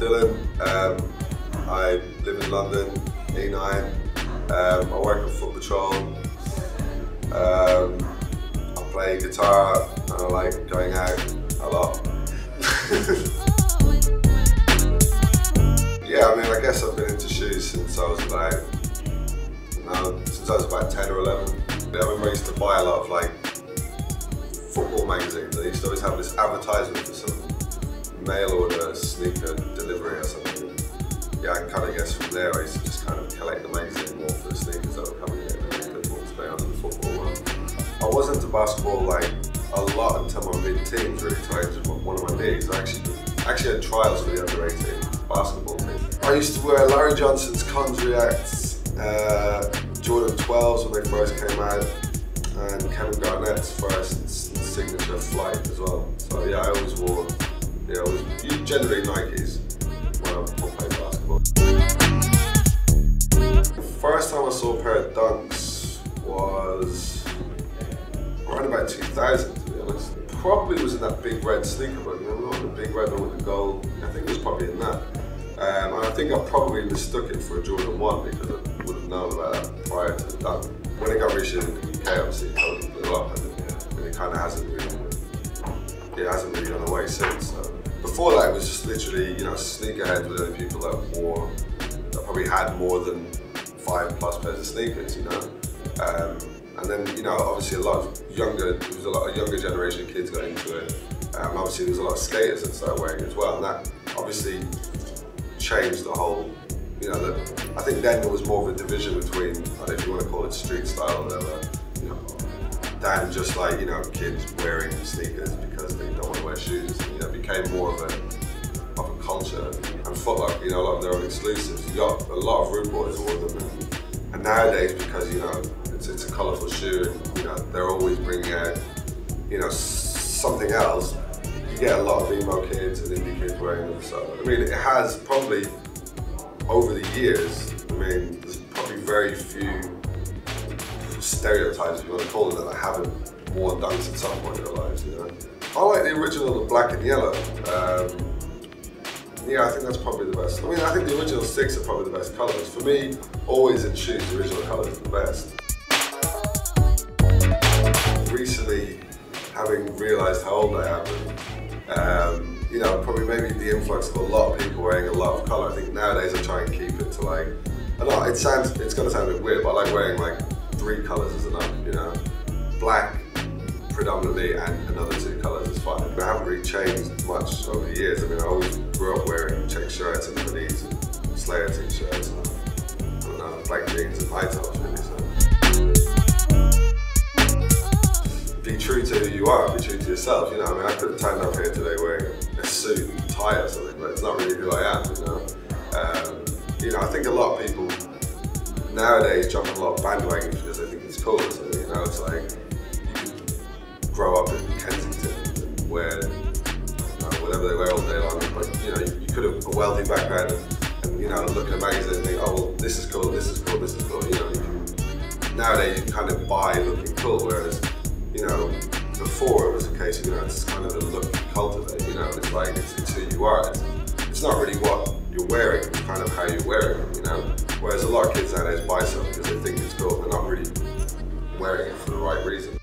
Dylan. I live in London, E9. I work at Foot Patrol. I play guitar and I like going out a lot. Yeah, I mean, I guess I've been into shoes since I was about 10 or 11. I remember I used to buy a lot of like football magazines. They used to always have this advertisement for some mail order sneaker delivery or something. Yeah, I kind of guess from there I used to just kind of collect the magazine more for the sneakers that were coming in and then put more play on the football one. I was into basketball like a lot until my mid-teens, really, till I injured one of my knees. I actually had trials for the under-18 basketball team. I used to wear Larry Johnson's Cons Reacts, Jordan 12s when they first came out, and Kevin Garnett's first signature Flight as well. So yeah, I always wore, generally Nikes when I played basketball. The first time I saw a pair of Dunks was around about 2000, to be honest. Probably was in that big red sneaker book, you know, the big red one with the gold. I think it was probably in that. And I think I probably mistook it for a Jordan 1 because I would have known about that prior to the Dunk. When it got reissued in the UK, obviously it totally blew up, and it kind of hasn't really gone away since. So. Before that, it was just literally, sneakerheads were the only people that probably had more than 5+ pairs of sneakers, And then, obviously there was a lot of younger generation of kids got into it. Obviously there was a lot of skaters that started wearing it as well, and that obviously changed the whole, I think then there was more of a division between, I don't know if you want to call it street style or whatever, than just like, kids wearing sneakers because they don't want to wear shoes. It became more of a culture. And Foot Locker, a lot of their own exclusives. You got a lot of rude boys wore them, and nowadays, because it's a colourful shoe, and they're always bringing out something else, you get a lot of emo kids and indie kids wearing them. So I mean, it has probably over the years, there's probably very few stereotypes, if you want to call it that, haven't worn Dunks at some point in their lives. I like the original, the black and yellow. Yeah, I think that's probably the best. I think the original 6 are probably the best colours. For me, always in shoes, the original colour is the best. Recently, having realised how old I am, probably maybe the influx of a lot of people wearing a lot of colour. I think nowadays I try and keep it to like, I don't know, it's going to sound a bit weird, but I like wearing like 3 colours is enough, Black predominantly and another 2 colours is fine. I haven't really changed much over the years. I always grew up wearing check shirts and hoodies and Slayer t-shirts and black jeans and high tops really. So. Be true to who you are, be true to yourself, I could have turned up here today wearing a suit and tie or something, but it's not really who I am, I think a lot of people nowadays jump on a lot of bandwagons because they think it's cool, so, it's like, you could grow up in Kensington and wear, whatever they wear all day long, but, you could have a wealthy background and look at a magazine and think, oh, well, this is cool, this is cool, this is cool, nowadays you kind of buy looking cool, whereas, before it was a case of, it's kind of a look you cultivate, it's like, it's who you are. It's not really what you're wearing, it's kind of how you're wearing it, Whereas a lot of kids nowadays buy something because they think it's cool, they're not really wearing it for the right reason.